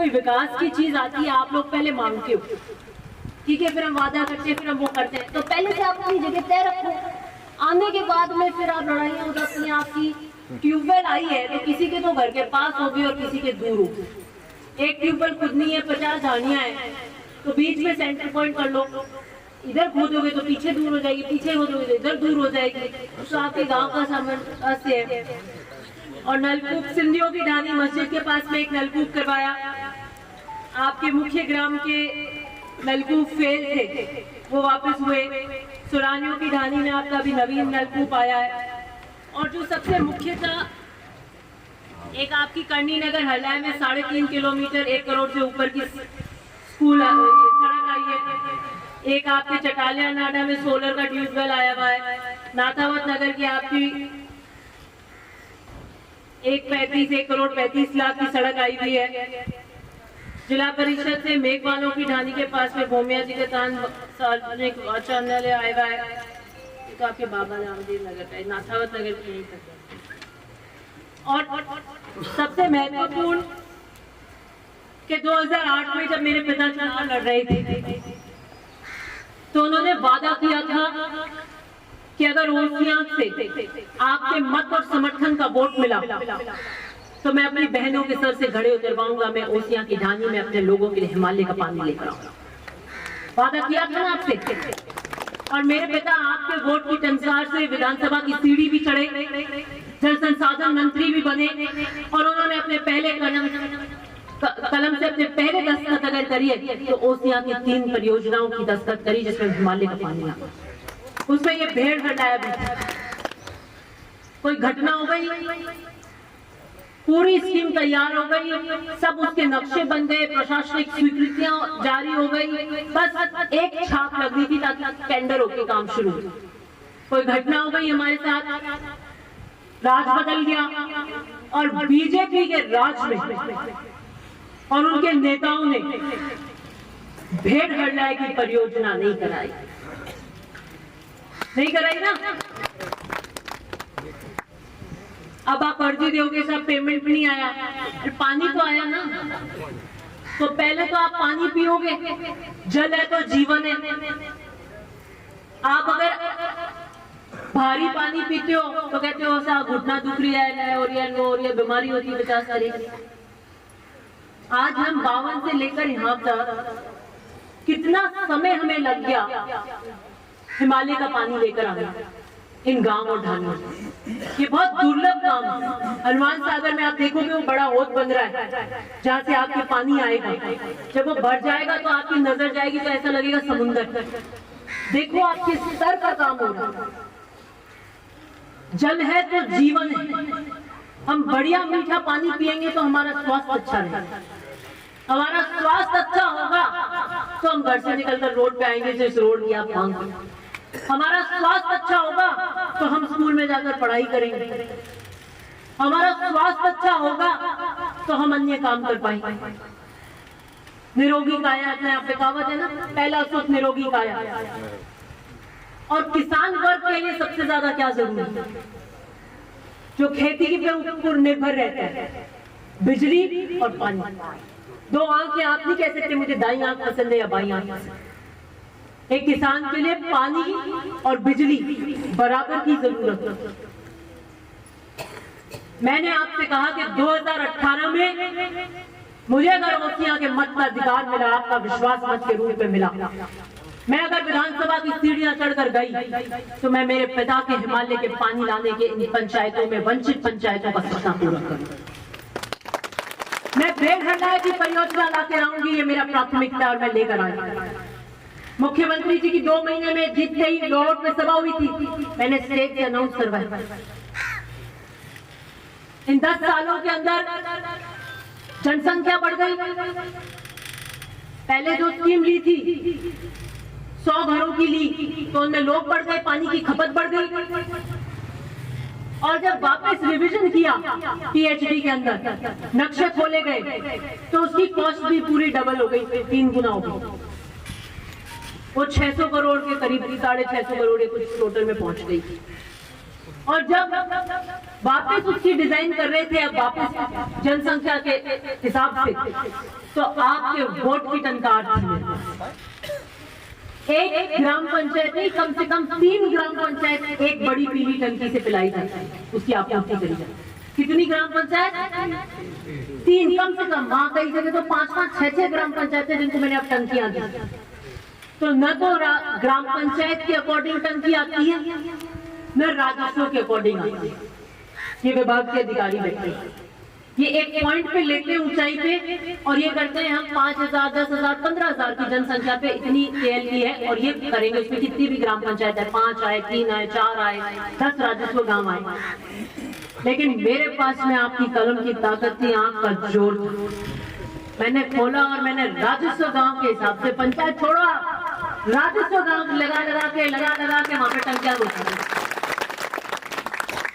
कोई विकास की चीज आती है आप लोग पहले मांगते हो, ठीक है, फिर हम वादा करते हैं, फिर हम वो करते हैं। तो पहले से आप अपनी जगह तय रखो, आने के बाद में फिर आप लड़ाइयाँ हो जाती हैं। आपकी ट्यूबवेल आई है तो किसी के तो घर के पास होगी और किसी के दूर होगी। एक ट्यूबवेल खुदनी है, 50 झाड़ियाँ हैं, तो बीच में सेंटर पॉइंट कर लो। इधर खोदोगे तो पीछे दूर हो जाएगी, पीछे खोदोगे तो इधर दूर हो जाएगी। तो आपके गांव का सामंजस्य है। और नलकूप सिंधियों की ढानी मस्जिद के पास में एक नलकूप करवाया। आपके मुख्य ग्राम के नलकूप फेल थे, वो वापस हुए। सुरानियों की ढानी में आपका भी नवीन नलकूप आया है। और जो सबसे मुख्य था, एक आपकी करनी नगर हरलाई में 3.5 किलोमीटर 1 करोड़ से ऊपर की स्कूल सड़क आई है। एक आपके चटालिया नाडा में सोलर का ट्यूबवेल आया हुआ है। नाथावत नगर की आपकी 1 करोड़ 35 लाख की सड़क आई हुई है। जिला परिषद से मेघवालों की ढानी के पास में भूमिया जी के तान सार्वजनिक वाचनालय आया हुआ है। ये तो आपके बाबा रामदेव नगर का है, नाथावत नगर की नहीं करता। और सबसे महत्वपूर्ण कि 2008 में जब मेरे पिता चुनाव लड़ रहे थे तो उन्होंने वादा किया था कि अगर ओसियां से आपके मत और समर्थन का वोट मिला तो मैं अपनी बहनों के सर से घड़े उतरवाऊंगा। मैं ओसियां की ढानी में अपने लोगों के लिए हिमालय का पानी लेकर आऊंगा। वादा किया था ना आपसे। और मेरे पिता आपके वोट की टंकार से विधानसभा की सीढ़ी भी चढ़े, जल संसाधन मंत्री भी बने। और उन्होंने अपने पहले कलम से अपने पहले दस्तखत अगर करिए तो ओसियां की 3 परियोजनाओं की दस्तखत करी, जिसमें हिमालय का पानी आ, उसमें ये भेड़ हटाया भी। कोई घटना हो गई, पूरी स्कीम तैयार हो गई, सब उसके नक्शे बन गए, प्रशासनिक स्वीकृतियां जारी हो गई, बस एक छाप लग गई थी ताकि टेंडर होकर काम शुरू हो। कोई घटना हो गई हमारे साथ, राज बदल गया और बीजेपी के राज में और उनके नेताओं ने भेड़ हड़ाई की परियोजना नहीं कराई ना। अब आप अर्जी दोगे, सब पेमेंट नहीं आया, पानी तो आया ना। तो पहले तो आप पानी पियोगे, जल है तो जीवन है। आप अगर भारी पानी पीते हो तो कहते हो ऐसा घुटना दुख रही है और ये बीमारी होती है 50 तारीख। आज हम 52 से लेकर यहाँ तक कितना समय हमें लग गया हिमालय का पानी लेकर आना इन गांव और ढानियों। ये बहुत दुर्लभ काम है। हनुमान सागर में आप देखोगे वो बड़ा होद बन रहा है जहाँ से आपके पानी आएगा। जब वो भर जाएगा तो आपकी नजर जाएगी तो ऐसा लगेगा समुद्र। देखो आपके स्तर का काम हो रहा है। जल है तो जीवन है। हम बढ़िया मीठा पानी पिएंगे तो हमारा स्वास्थ्य अच्छा रहेगा। हमारा स्वास्थ्य अच्छा होगा तो हम घर से निकलकर रोड पे आएंगे तो इस रोड की आप मांग। हमारा स्वास्थ्य अच्छा होगा तो हम स्कूल में जाकर पढ़ाई करेंगे। हमारा स्वास्थ्य अच्छा होगा तो हम अन्य काम कर पाएंगे। निरोगी काया अपने आप पे कहावत है ना, पहला सुख निरोगी काया। और किसान वर्ग के लिए सबसे ज्यादा क्या जरूरी है? जो खेती के ऊपर निर्भर रहता है, बिजली और पानी। 2 आंखें आप नहीं कह सकते मुझे दाई आंख पसंद है या बाई आंख पसंद। एक किसान के लिए पानी और बिजली बराबर की जरूरत है। मैंने आपसे कहा कि 2018 में मुझे अगर ओसियां के मत का अधिकार मिला, आपका विश्वास मत के रूप में मिला, मैं अगर विधानसभा की सीढ़ियां चढ़कर गई तो मैं मेरे पिता के हिमालय के पानी लाने के इन पंचायतों में, वंचित पंचायतों का सपना पूरा करूंगा। मैं भेड़ हड़ाई की परियोजना लाकर आऊंगी, ये मेरा प्राथमिकता और मैं लेकर आऊंगी। मुख्यमंत्री जी की 2 महीने में जितने ही लाहौर में सभा हुई थी, मैंने स्टेज से अनाउंस करवाया। इन 10 सालों के अंदर जनसंख्या बढ़ गई। पहले जो स्कीम ली थी 100 घरों की ली तो उनमें लोग बढ़ गए, पानी की खपत बढ़ गई। और जब वापस रिवीजन किया पीएचडी के अंदर, नक्शे खोले गए तो उसकी कॉस्ट भी पूरी डबल हो गई, 3 गुना हो गई। वो 600 करोड़ के करीब, 650 करोड़ के कुछ टोटल में पहुंच गई। और जब वापस उसकी डिजाइन कर रहे थे, अब वापस जनसंख्या के हिसाब से तो आपके वोट की टंकार थी। एक ग्राम पंचायत नहीं, कम से कम 3 ग्राम पंचायत एक बड़ी पीली टंकी से पिलाई जाती है, उसकी आपूर्ति करी जाती है। कितनी ग्राम पंचायत? 3 कम से कम। वहां कई जगह तो 5-5, 6-6 ग्राम पंचायतें जिनको मैंने अब टंकियां दी। तो न तो ग्राम पंचायत के अकॉर्डिंग टंकी आती है, न राजस्व के अकॉर्डिंग आती है। ये विभाग के अधिकारी बैठे हैं, ये एक पॉइंट पे लेते हैं ऊंचाई पे, और ये करते हैं हम 5,000, 10,000, 15,000 की जनसंख्या पे इतनी KLP है और ये करेंगे। उसमें कितनी भी ग्राम पंचायत है, 5 आए, 3 आए, 4 आए, 10 राजस्व गांव आए, लेकिन मेरे पास में आपकी कलम की ताकत थी, आंख का जोर था। मैंने खोला और मैंने राजस्व गांव के हिसाब से, पंचायत छोड़ा, राजस्व गांव लगा लगा के वहां पे टंकियां रोका।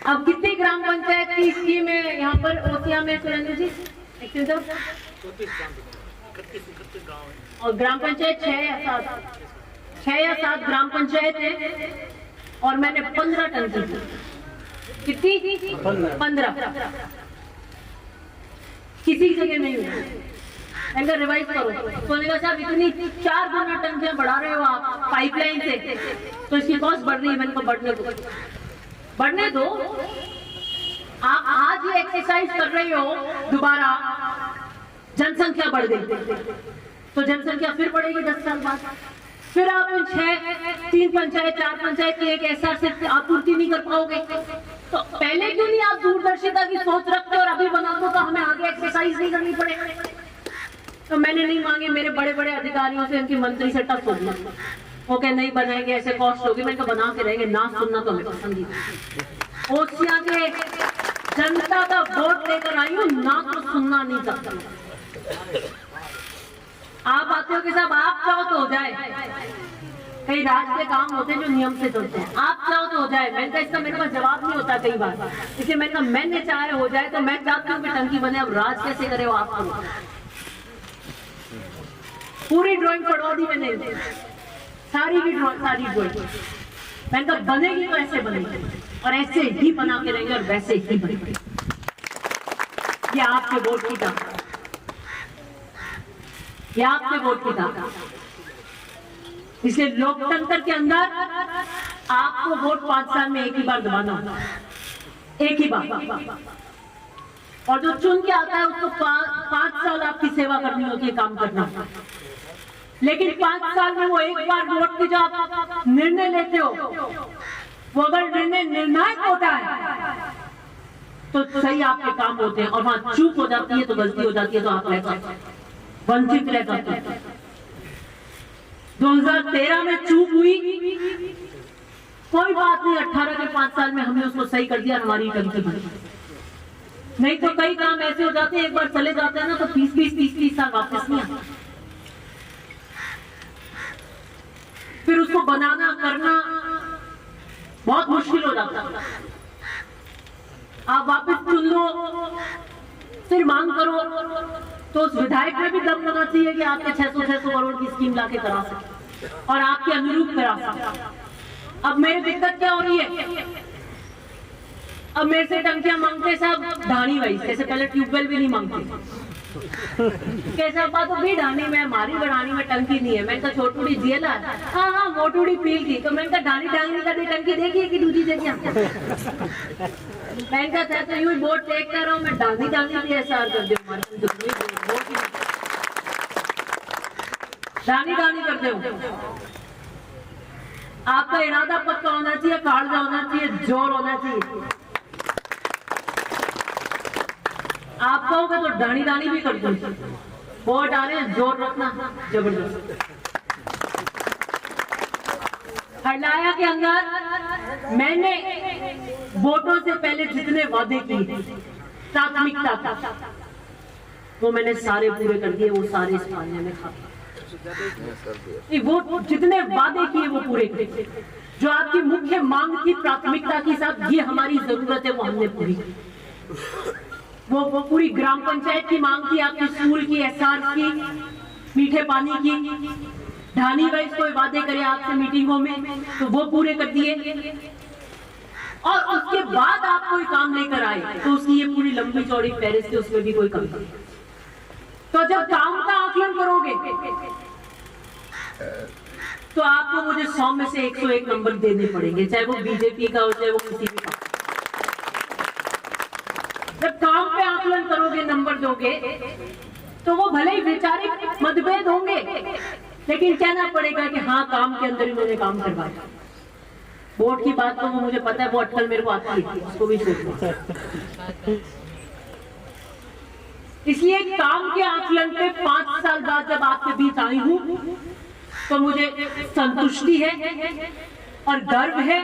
अब कितनी ग्राम पंचायत की स्कीम है यहाँ पर ओसिया में सुरेंद्र जी? और ग्राम पंचायत 6 या 7 ग्राम पंचायत है, और मैंने 15 टंकी की। कितनी? 15। किसी जगह नहीं हुआ। मैंने रिवाइज करो तो साहब इतनी 4 गुना टंकियां बढ़ा रहे हो आप पाइपलाइन से, तो इसकी कॉस्ट बढ़ रही है। मैंने को बढ़ने दो। आप आज ये एक्सरसाइज कर रहे हो, दोबारा जनसंख्या बढ़ गई तो जनसंख्या फिर बढ़ेगी 10 साल बाद। फिर आप इन 3 पंचायत 4 पंचायत की एक ऐसा सिर्फ आपूर्ति नहीं कर पाओगे। तो पहले क्यों नहीं आप दूरदर्शिता की सोच रखते और अभी बना दो, तो हमें आगे एक्सरसाइज नहीं करनी पड़े। तो मैंने नहीं मांगे, मेरे बड़े बड़े अधिकारियों से, उनकी मंत्री से टफ हो गया। वो कहे नहीं बनाएंगे, ऐसे कॉस्ट होगी। मैंने कहा बना के रहेंगे, ना सुनना तो हमें पसंद ही। ओसिया के जनता का वोट लेकर आई हूँ, ना तो सुनना नहीं चाहता। आप आते हो कि साहब आप चाहो तो हो जाए, कई राज के काम होते हैं जो नियम से चलते हैं, आप चाहो तो हो जाए। मैंने कहा इसका मेरे पास जवाब नहीं होता कई बार, इसलिए मैंने कहा मैंने चाहे हो जाए, तो मैं चाहती हूँ कि टंकी बने। अब राज कैसे करे वो आप करो। पूरी ड्राइंग पढ़वा दी मैंने, सारी ड्राइंग। मैंने कहा बनेगी तो ऐसे बनेगी, और ऐसे ही बना के रहेंगे, और वैसे ही बनेगी। ये आपके वोट की ताकत, ये आपके वोट की ताकत। इसलिए लोकतंत्र के अंदर आपको वोट 5 साल में एक ही बार दबाना होता है, एक ही बार। और जो चुन के आता है उसको 5 साल आपकी सेवा करनी होती है, काम करना होता है। लेकिन 5 साल में वो एक बार वोट की जो आप निर्णय लेते हो, वो अगर निर्णय निर्णायक होता है तो सही आपके काम होते हैं, और वहां चूक हो जाती है तो गलती हो जाती है, तो आप रह जाते हैं, वंचित रह जाते हैं। 2013 में चूक हुई, कोई बात नहीं, 18 के 5 साल में हमने उसको सही कर दिया, हमारी टंकी बनी। नहीं तो कई काम ऐसे हो जाते हैं, एक बार चले जाते हैं ना, तो 20-30 साल वापस नहीं आते। फिर उसको बनाना करना बहुत मुश्किल हो जाता है। आप वापस चुन लो, फिर मांग करो, तो उस विधायक में भी दम होना चाहिए कि आपके 600 करोड़ की स्कीम लाके करा सके और आपके अनुरूप करा सके। अब मेरी दिक्कत क्या हो रही है, अब मेरे से टंकियां मांगते सब ढाणी वाइज, जैसे पहले ट्यूबवेल भी नहीं मांगते। कैसा बात भी ढाणी में, हमारी बढ़ानी में टंकी नहीं है। मैंने कहा छोटूड़ी जियला, हाँ मोटूड़ी पील थी। तो मैंने कहा ढाणी का टंकी देखिए कि दूसरी जगह। मैंने कहा था तो यूं वोट टेक कर रहा हूँ, मैं ढाणी भी ऐसा कर दे, ढाणी कर दे। आपका इरादा पक्का होना चाहिए, कागजा होना चाहिए, जोर होना चाहिए। आप कहोगे तो ढाणी भी कर दो, वोट डाले, जोर रखना जबरदस्त। हरलाया के अंदर मैंने वोटों से पहले जितने वादे किए प्राथमिकता था, वो मैंने सारे पूरे कर दिए। वो सारे इस पालने में खा, वो जितने वादे किए वो पूरे किए। जो आपकी मुख्य मांग थी प्राथमिकता के साथ, ये हमारी जरूरत है, वो हमने पूरी की। वो पूरी ग्राम पंचायत की मांग थी, आपकी स्कूल की, एसआर की, मीठे पानी की, ढाणी वाइज कोई वादे करे आपसे मीटिंगों में, तो वो पूरे कर दिए। और उसके बाद आप कोई काम लेकर आए तो उसकी ये पूरी लंबी चौड़ी फहरिस्त थी, उसमें भी कोई कमी नहीं। तो जब काम का आकलन करोगे तो आपको मुझे 100 में से 101 नंबर देने पड़ेंगे, चाहे वो बीजेपी का हो चाहे वो किसी भी का। जब काम पे आकलन करोगे, नंबर दोगे, तो वो भले ही वैचारिक मतभेद होंगे, लेकिन कहना पड़ेगा कि हाँ काम के अंदर इन्होंने काम करवाया। वोट की बात तो वो मुझे पता है, वो अटकल मेरे को आती है, उसको भी छोड़। इसलिए काम के आकलन पे 5 साल बाद जब आपके बीच आई हूं तो मुझे संतुष्टि है और गर्व है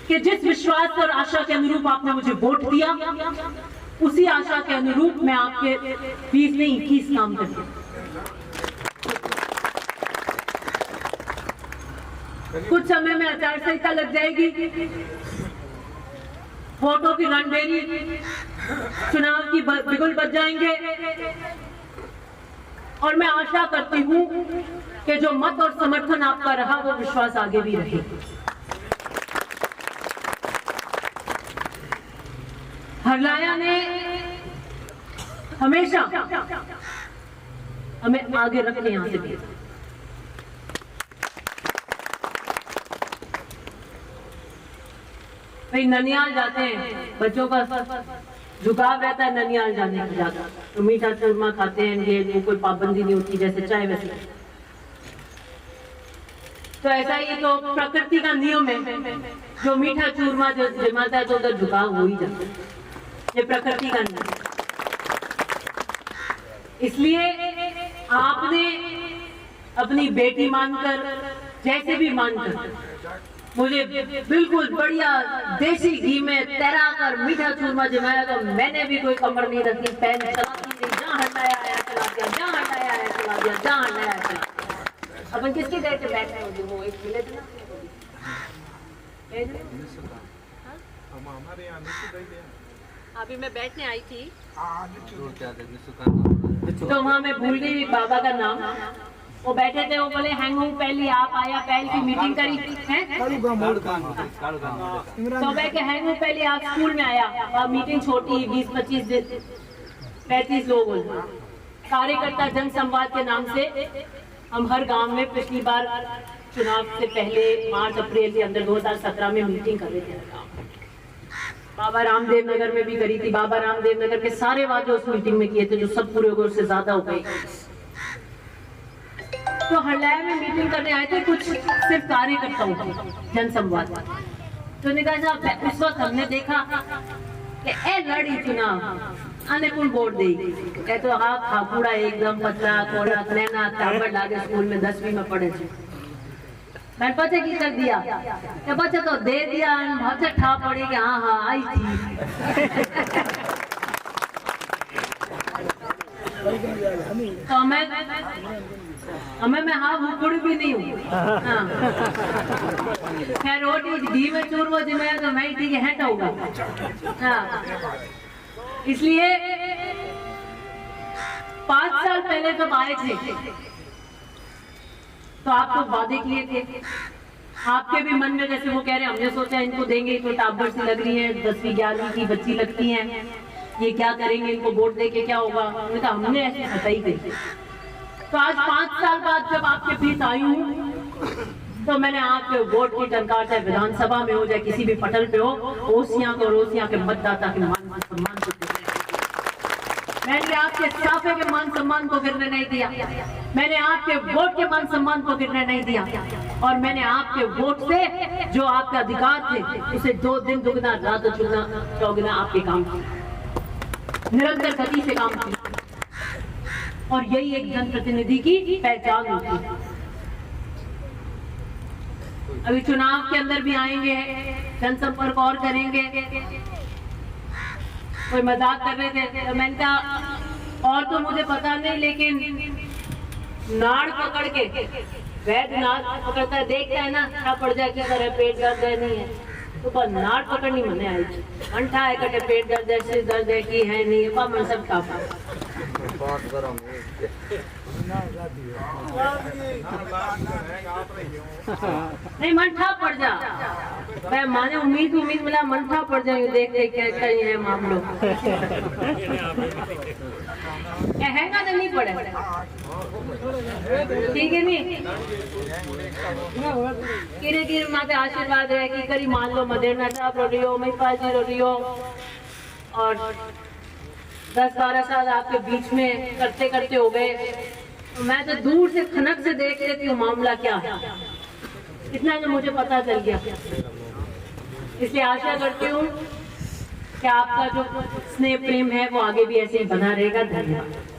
कि जिस विश्वास और आशा के अनुरूप आपने मुझे वोट दिया, उसी आशा के अनुरूप मैं आपके 20 में 21 काम करती हूँ। कुछ समय में आचार संहिता लग जाएगी, वोटों की रणबेरी, चुनाव की बिगुल बज जाएंगे, और मैं आशा करती हूं कि जो मत और समर्थन आपका रहा वो विश्वास आगे भी रहे। हरलाया ने हमेशा हमें आगे रखने यहां से भी। भाई ननियाल जाते हैं, बच्चों का झुकाव रहता है ननियाल जाने का ज्यादा, तो मीठा चूरमा खाते हैं, ये कोई पाबंदी नहीं होती, जैसे चाय वैसे। तो ऐसा ही तो प्रकृति का नियम है, जो मीठा चूरमा जो जमाता है तो उधर झुकाव हो ही जाता है, ये प्रकृति का नियम। इसलिए आपने अपनी बेटी मानकर, जैसे भी मानकर, मुझे बिल्कुल बढ़िया देसी घी में तैरा कर मीठा चूरमा जमाया, तो मैंने भी कोई कमर नहीं रखी, पैन चलाती नहीं, जहाँ हटाया आया चला दिया, जहाँ हटाया आया चला दिया, जहाँ हटाया आया चला। अपन किसकी देर से बैठ रहे होंगे, वो एक मिले थे ना अभी मैं बैठने आई थी, तो वहाँ मैं भूल गई बाबा का नाम। वो बैठे थे, वो बोले हैंगू पहली आप आया, पहल की मीटिंग करी है, तो मैं के हैंगू पहले आप स्कूल में आया, और मीटिंग छोटी 20-25 दिन 35 लोग कार्यकर्ता जन संवाद के नाम से हम हर गांव में पिछली बार चुनाव से पहले मार्च अप्रैल के अंदर 2017 में मीटिंग कर रहे थे। बाबा रामदेव नगर में भी करी थी, बाबा रामदेव नगर के सारे वादे उस मीटिंग में किए थे, जो सब पूरे हो से ज्यादा हो गए। तो हरलाया में मीटिंग करने आए थे कुछ सिर्फ कार्यकर्ताओं की जन संवाद। तो निकाह उस वक्त हमने देखा कि ए लड़ी चुनाव आने कौन वोट देगी, कह तो हाँ खापुड़ा एकदम पतला कोड़ा नैना ताबड़ लागे स्कूल में 10वीं में पढ़े थे। मैंने पता की कर दिया कि बच्चा तो दे दिया, भाषा ठा पड़ी कि हाँ हाँ आई थी। तो मैं हाँ हुकुड़ भी नहीं हूँ, खैर रोटी घी में चूरमा जमाया तो मैं ठीक है होगा। हाँ, इसलिए 5 साल पहले जब आए थे तो आप तो वादे किए थे, आपके भी मन में जैसे वो कह रहे हैं, हमने सोचा इनको देंगे तो टाबर सी लग रही है, 10वीं 11वीं की बच्ची लगती हैं, ये क्या करेंगे, इनको वोट दे के क्या होगा। हमने ऐसे हटाई गई। तो आज 5 साल बाद जब आपके बीच आई हूँ तो मैंने आपके वोट की टंकार, चाहे विधानसभा में हो, चाहे किसी भी पटल पे हो, ओसियां को रोसियां के मतदाता के मान सम्मान को, मैंने आपके साफे के मान सम्मान को गिरने नहीं दिया, मैंने आपके वोट के मान सम्मान को गिरने नहीं दिया, और मैंने आपके वोट से जो आपके अधिकार थे उसे 2 दिन दुगना रात चौगुना आपके काम किया, निरंतर गति से काम किया। और यही एक जनप्रतिनिधि की पहचान होती है। अभी चुनाव के अंदर भी आएंगे, जनसंपर्क और करेंगे। कोई मजाक कर रहे थे तो मैंने कहा और तो मुझे पता नहीं, लेकिन नाड़ पकड़ के वैद्य नाड़ पकड़ता है, देखता है ना क्या पड़ जाए, क्या करे पेट दर्द है नहीं है, तो बस नाड़ पकड़नी मने आई थी, अंठा है कटे पेट दर्द है, सिर दर्द है की है नहीं है, मन सब खा नहीं मंठा पड़ जा, मैं माने उम्मीद मिला मंठा पड़ जाए, देख देख के है मामलों। हैंगा तो नहीं पड़े, ठीक है नहीं। किरे किरे माँ के आशीर्वाद है कि करी मान लो मदेरना साहब रो रही हो, महिपाल जी रो रही हो, और 10-12 साल आपके बीच में करते करते हो गए। तो मैं तो दूर से खनक से देख लेती हूँ मामला क्या है, इतना तो मुझे पता चल गया। इसलिए आशा करती हूँ कि आपका जो स्नेह प्रेम है वो आगे भी ऐसे ही बना रहेगा। धन्यवाद।